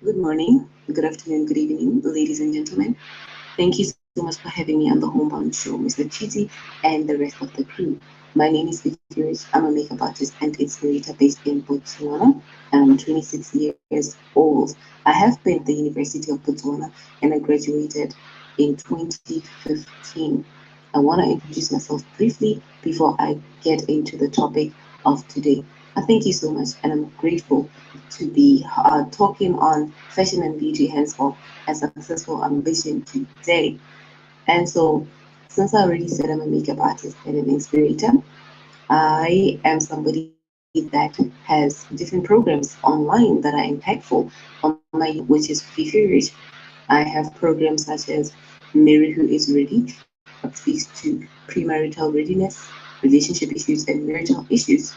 Good morning, good afternoon, good evening, ladies and gentlemen. Thank you so much for having me on the Homebound Show, Mr. Chiti, and the rest of the crew. My name is FifiRich. I'm a makeup artist and inspirator based in Botswana. I'm 26 years old. I have been at the University of Botswana and I graduated in 2015. I want to introduce myself briefly before I get into the topic of today. Thank you so much, and I'm grateful to be talking on fashion and beauty henceforth a successful ambition today. And so, since I already said I'm a makeup artist and an inspirator, I am somebody that has different programs online that are impactful on my YouTube channel, which is FifiRich. I have programs such as Mary Who Is Ready, that speaks to premarital readiness, relationship issues, and marital issues.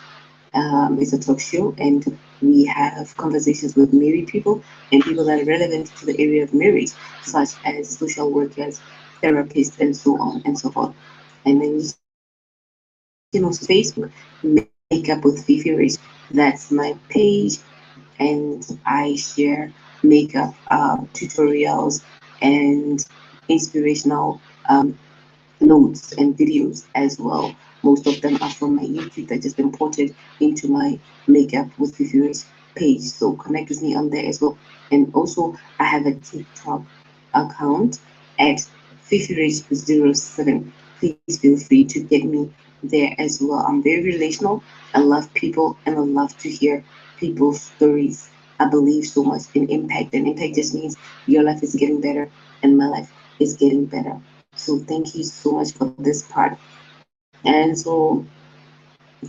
It's a talk show, and we have conversations with married people and people that are relevant to the area of marriage, such as social workers, therapists, and so on and so forth. And then you can also see me on Facebook, Makeup with Fifi Rich. That's my page, and I share makeup tutorials and inspirational notes and videos as well. Most of them are from my YouTube that just imported into my Makeup with FifiRich page. So connect with me on there as well. And also, I have a TikTok account at FifiRich07. Please feel free to get me there as well. I'm very relational. I love people and I love to hear people's stories. I believe so much in impact, and impact just means your life is getting better and my life is getting better. So thank you so much for this part. And so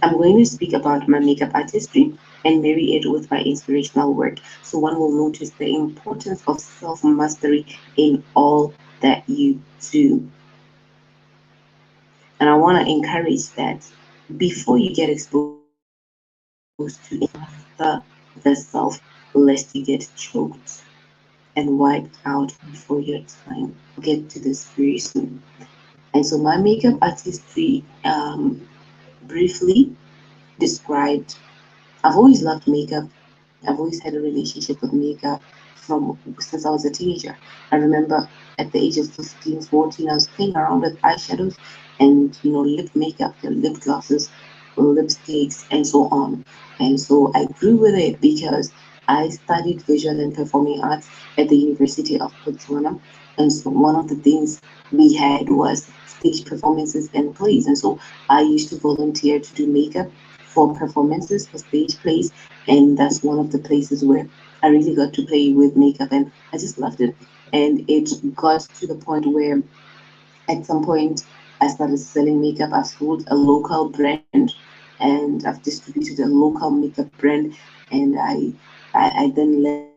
I'm going to speak about my makeup artistry and marry it with my inspirational work. So one will notice the importance of self-mastery in all that you do. And I want to encourage that before you get exposed to master the self, lest you get choked and wiped out before your time. I'll get to this very soon. And so my makeup artistry, briefly described, I've always loved makeup. I've always had a relationship with makeup from since I was a teenager. I remember at the age of 15, 14, I was playing around with eyeshadows and lip makeup, lip glosses, lipsticks, and so on. And so I grew with it because I studied visual and performing arts at the University of Botswana. And so one of the things we had was stage performances and plays. And so I used to volunteer to do makeup for performances, for stage plays, and that's one of the places where I really got to play with makeup, and I just loved it. And it got to the point where at some point I started selling makeup. I sold a local brand, and I've distributed a local makeup brand, and I then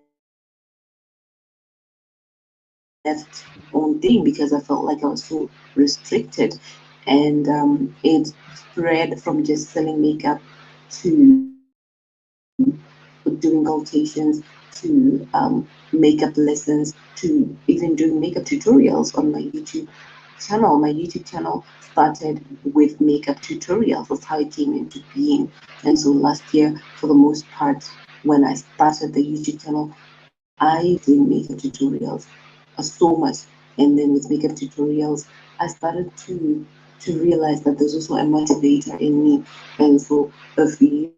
left own thing because I felt like I was so restricted, and it spread from just selling makeup to doing consultations, to makeup lessons, to even doing makeup tutorials on my YouTube channel. My YouTube channel started with makeup tutorials. That's how it came into being. And so last year, for the most part, when I started the YouTube channel, I was doing makeup tutorials so much. And then with makeup tutorials, I started to realize that there's also a motivator in me. And so if you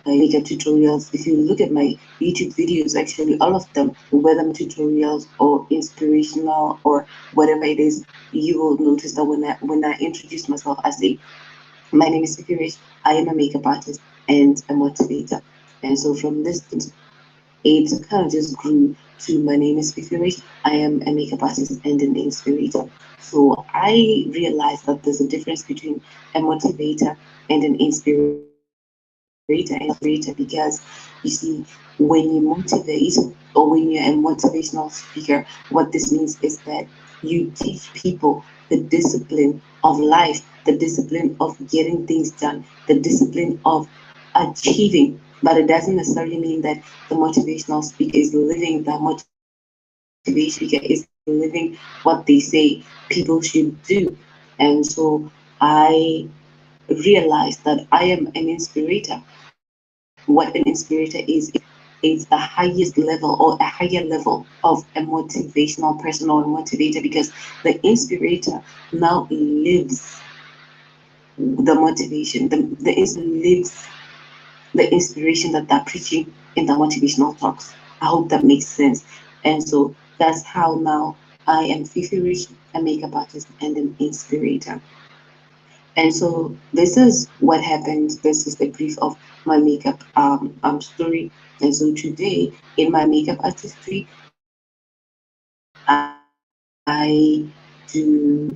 makeup tutorials, if you look at my YouTube videos, actually all of them, whether tutorials or inspirational or whatever it is, you will notice that when I introduce myself, I say, my name is FifiRich, I am a makeup artist and a motivator. And so from this it kind of just grew to my name is FifiRich. I am a makeup artist and an inspirator. So I realized that there's a difference between a motivator and an inspirator because you see, when you motivate or when you're a motivational speaker, what this means is that you teach people the discipline of life, the discipline of getting things done, the discipline of achieving. But it doesn't necessarily mean that the motivational speaker is living, the motivational speaker is living what they say people should do. And so I realized that I am an inspirator. What an inspirator is it's a highest level or a higher level of a motivational person or a motivator, because the inspirator now lives the motivation, lives the inspiration that they're preaching in the motivational talks. I hope that makes sense. And so that's how now I am FifiRich, a makeup artist and an inspirator. And so this is what happened. This is the brief of my makeup story. And so today in my makeup artistry, I do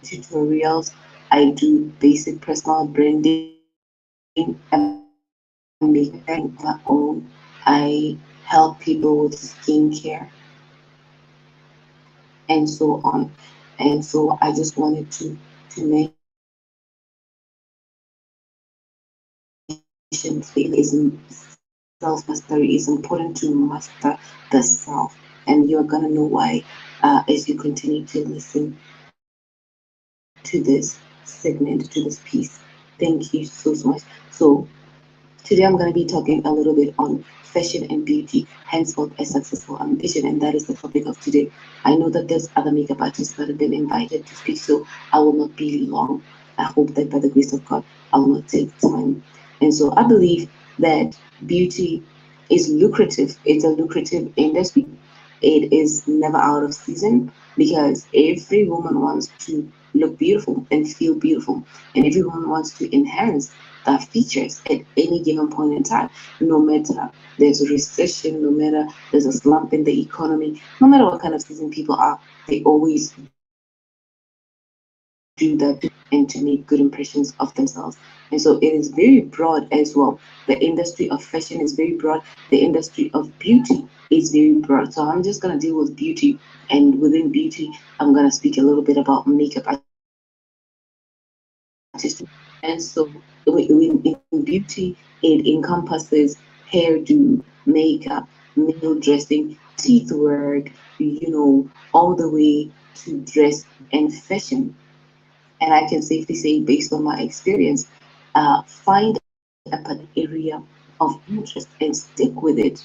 tutorials. I do basic personal branding and makeup my own. I help people with skincare and so on. And so I just wanted to mention self mastery is important to master the self, and you're gonna know why as you continue to listen to this segment, to this piece. Thank you so much. So today I'm going to be talking a little bit on fashion and beauty, henceforth a successful ambition, and that is the topic of today. I know that there's other makeup artists that have been invited to speak, so I will not be long. I hope that by the grace of God, I will not take time. And so I believe that beauty is lucrative. It's a lucrative industry. It is never out of season because every woman wants to look beautiful and feel beautiful, and everyone wants to enhance their features at any given point in time, no matter there's a recession, no matter there's a slump in the economy, no matter what kind of season people are, they always do that and to make good impressions of themselves. And so it is very broad as well. The industry of fashion is very broad. The industry of beauty is very broad. So I'm just gonna deal with beauty, and within beauty, I'm gonna speak a little bit about makeup artistry. And so in beauty, it encompasses hairdo, makeup, nail dressing, teeth work, all the way to dress and fashion. And I can safely say, based on my experience, find a particular area of interest and stick with it.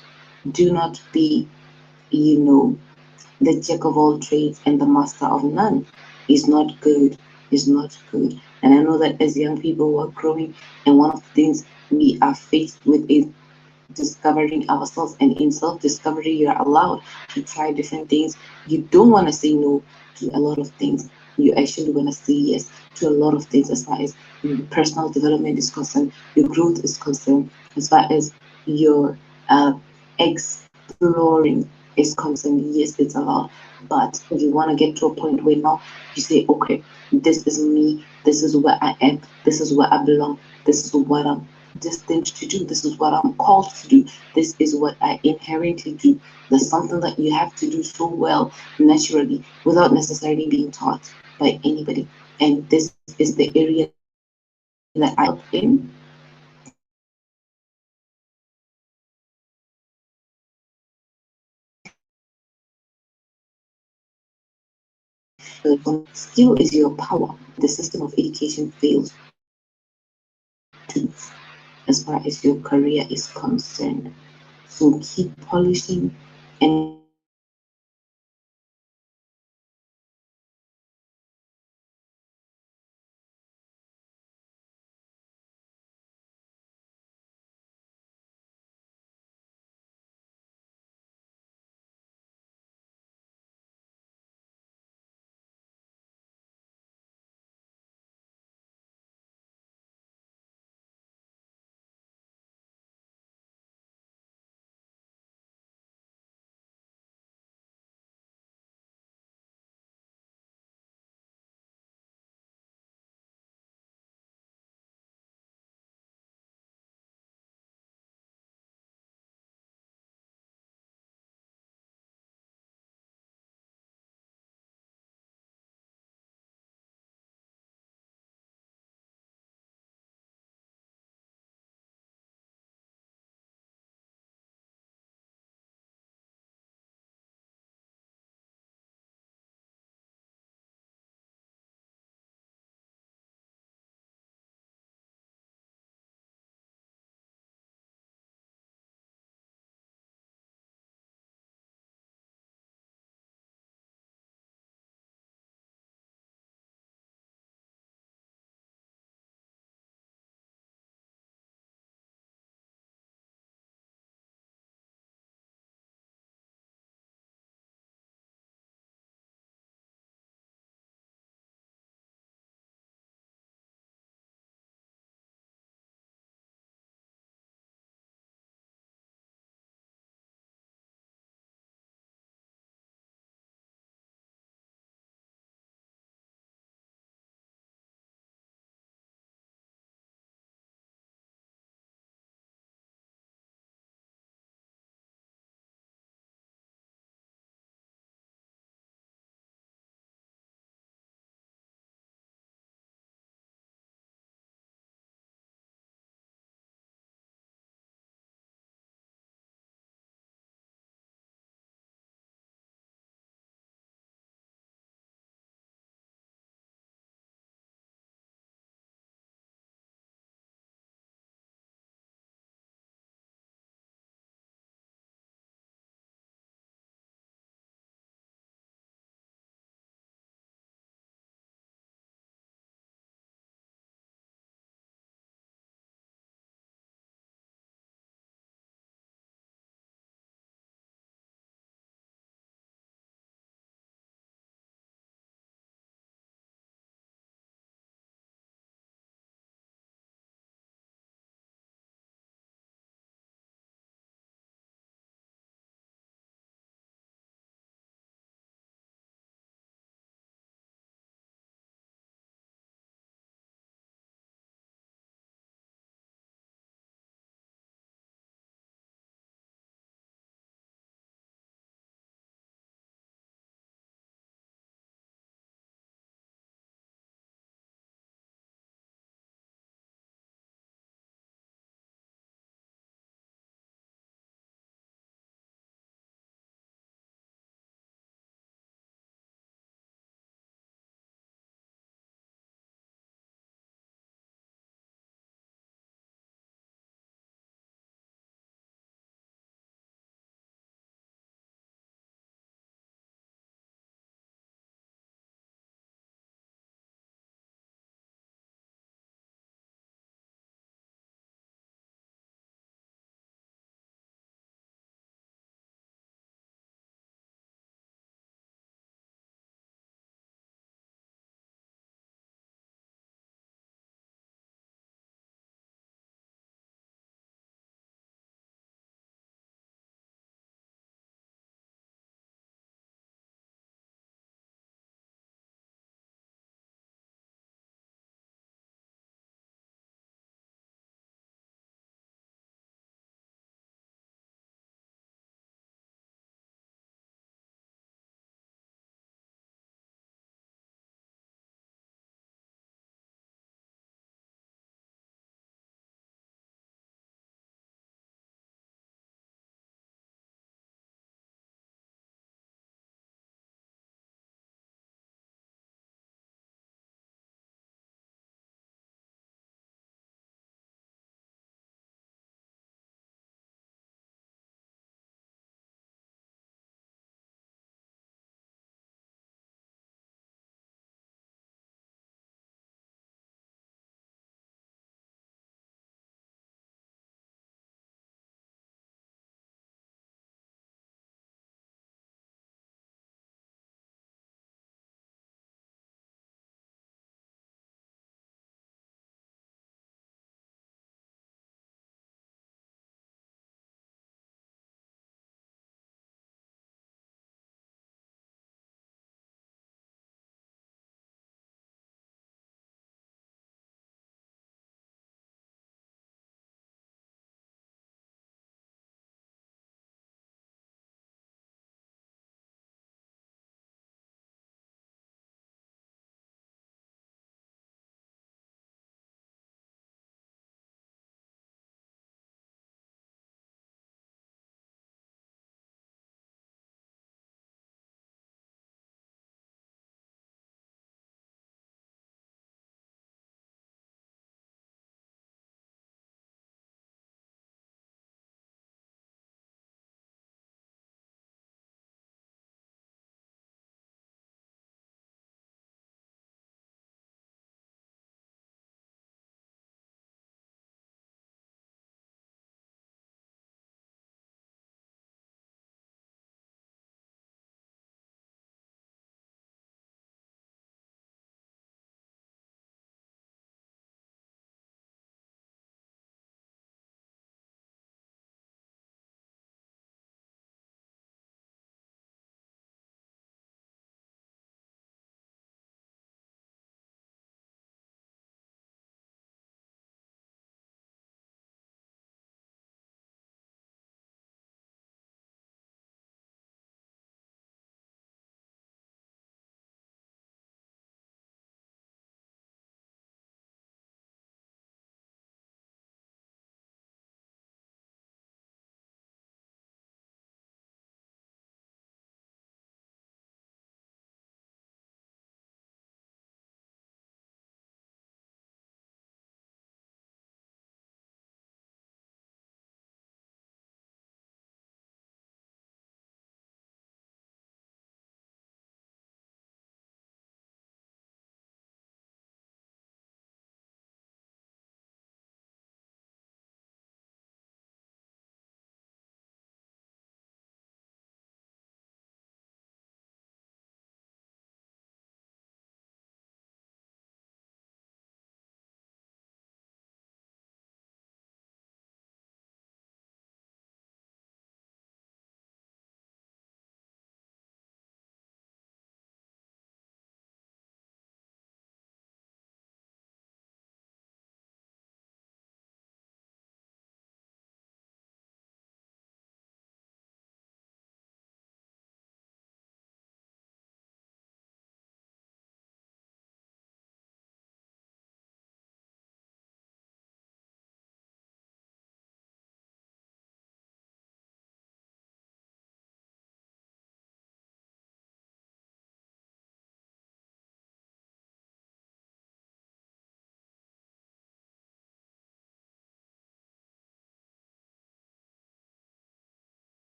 Do not be, you know, the jack of all trades and the master of none. Is not good. Is not good. And I know that as young people who are growing, and one of the things we are faced with is discovering ourselves, and in self-discovery you're allowed to try different things. You don't want to say no to a lot of things. You actually want to say yes to a lot of things, as far as your personal development is concerned, your growth is concerned, as far as your exploring is concerned. Yes, it's allowed, but you want to get to a point where now you say, okay, this is me, this is where I am, this is where I belong, this is what I'm destined to do. This is what I'm called to do. This is what I inherently do. There's something that you have to do so well, naturally, without necessarily being taught by anybody. And this is the area that I excel in. Skill is your power. The system of education fails to, as far as your career is concerned. So keep polishing and keep growing and keep learning and keep improving yourself, because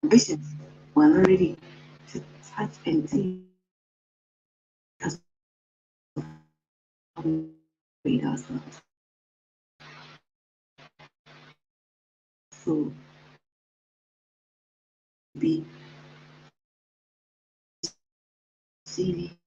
ambitions were not ready to touch and taste because of how we treat ourselves. So be silly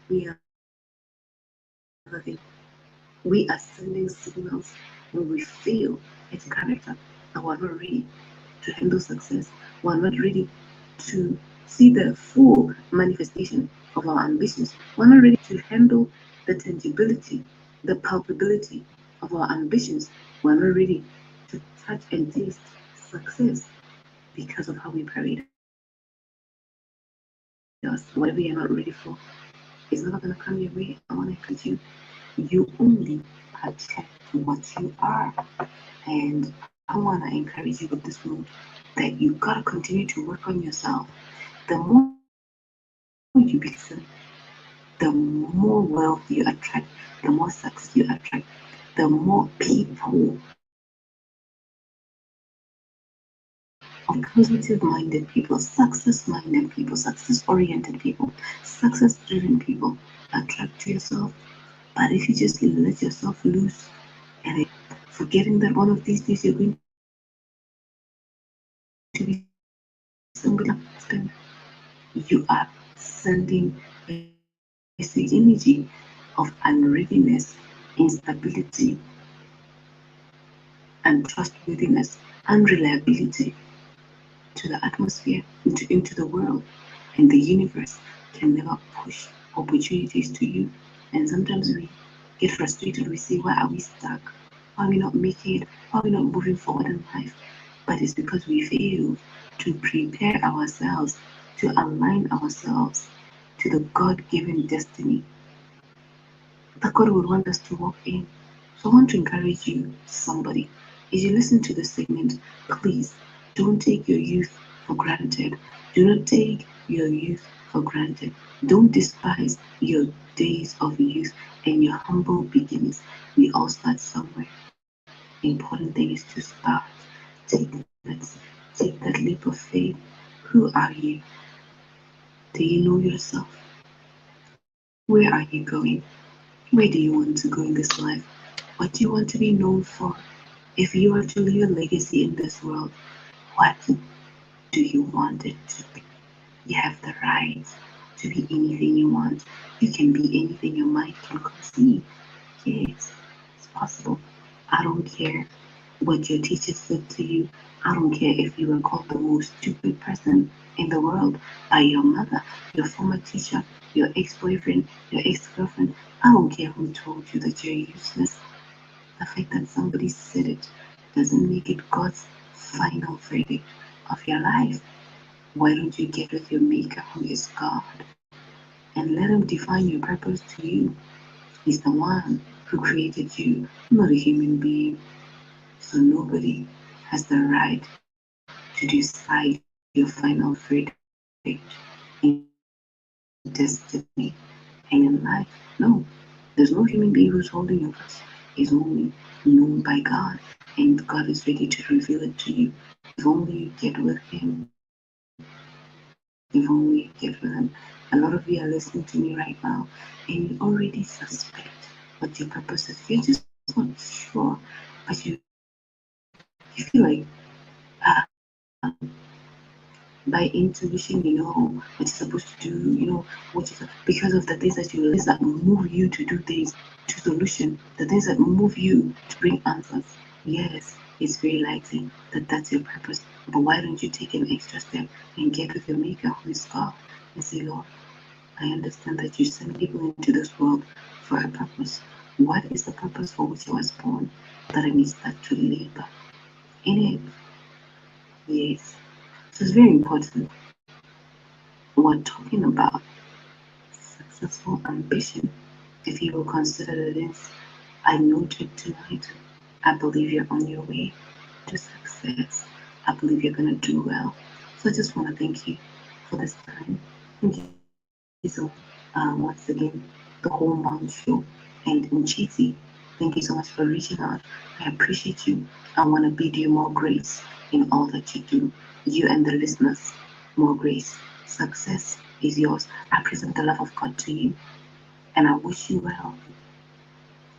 We are we are sending signals when we feel it's character that we're not ready to handle success. We're not ready to see the full manifestation of our ambitions. We're not ready to handle the tangibility, the palpability of our ambitions. We're not ready to touch and taste success because of how we parade ourselves. Whatever you're not ready for is never going to come your way. I want to encourage you. You only attract what you are. And I want to encourage you with this note that you gotta continue to work on yourself. The more you become, the more wealth you attract, the more success you attract, the more people of positive minded people, success-minded people, success-oriented people, success-driven people attract to yourself. But if you just let yourself loose and then forgetting that one of these days you're going to be somebody you are sending a basic energy of unreadiness, instability, untrustworthiness, unreliability to the atmosphere, into the world, and the universe can never push opportunities to you. And sometimes we get frustrated, we say, why are we stuck? Why are we not making it? Why are we not moving forward in life? But it's because we fail to prepare ourselves, to align ourselves to the God given destiny that God would want us to walk in. So I want to encourage you, somebody, as you listen to this segment, please don't take your youth for granted. Do not take your youth for granted. Don't despise your days of youth and your humble beginnings. We all start somewhere. The important thing is to start. Take take that leap of faith. Who are you? Do you know yourself? Where are you going? Where do you want to go in this life? What do you want to be known for? If you are to leave a legacy in this world, what do you want it to be? You have the right to be anything you want. You can be anything your mind can conceive. Yes, it's possible. I don't care what your teacher said to you. I don't care if you were called the most stupid person in the world by your mother, your former teacher, your ex-boyfriend, your ex-girlfriend. I don't care who told you that you're useless. The fact that somebody said it doesn't make it God's final verdict of your life. Why don't you get with your maker who is God and let him define your purpose to you? He's the one who created you, not a human being. So nobody has the right to decide your final verdict in destiny and in life. No, there's no human being who's holding your purpose. It's only known by God, and God is ready to reveal it to you. If only you get with Him. If only you get with Him. A lot of you are listening to me right now, and you already suspect what your purpose is. You're just not sure, but you feel like by intuition you know what you're supposed to do, you know what you because of the things that you learn, that move you to do things, to solution, the things that move you to bring answers. Yes, it's very likely that that's your purpose, but why don't you take an extra step and get with your maker who is God and say, Lord, I understand that you send people into this world for a purpose. What is the purpose for which I was born, that I may start to labor in it? Yes. So it's very important. We're talking about successful ambition. If you will consider this, I noted tonight, I believe you're on your way to success. I believe you're going to do well. So I just want to thank you for this time. Thank you so much. Once again, the Homebound Show and Nchiti, thank you so much for reaching out. I appreciate you. I want to bid you more grace in all that you do. You and the listeners, more grace. Success is yours. I present the love of God to you, and I wish you well.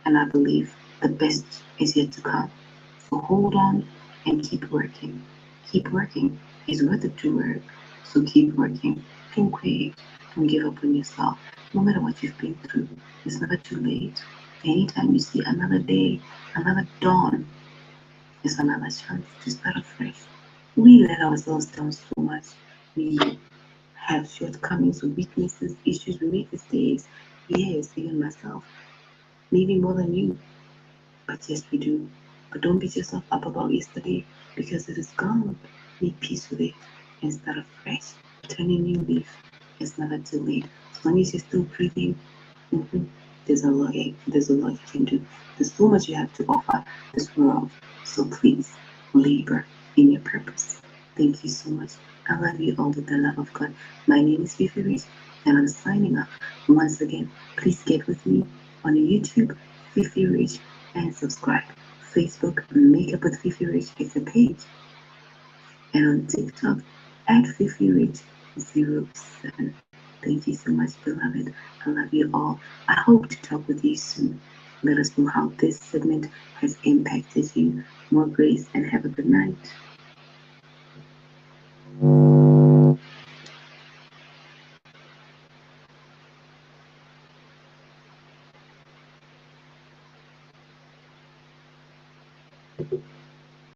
And I believe the best is yet to come. So hold on and keep working. Keep working. It's worth it to work. So keep working. Don't quit. Don't give up on yourself. No matter what you've been through, it's never too late. Anytime you see another day, another dawn, it's another chance to start afresh. We let ourselves down so much. We have shortcomings, weaknesses, issues. We make mistakes. Yes, even myself, maybe more than you. But yes, we do. But don't beat yourself up about yesterday because it is gone. Make peace with it and start afresh. Turn a new leaf. It's never too late. As long as you're still breathing, hmm there's a lot. There's a lot you can do. There's so much you have to offer this world. So please labor in your purpose. Thank you so much. I love you all with the love of God. My name is FifiRich, and I'm signing off. Once again, please get with me on YouTube, FifiRich, and subscribe. Facebook, Makeup with FifiRich is a page, and on TikTok at FifiRich07. Thank you so much, beloved. I love you all. I hope to talk with you soon. Let us know how this segment has impacted you. More grace and have a good night.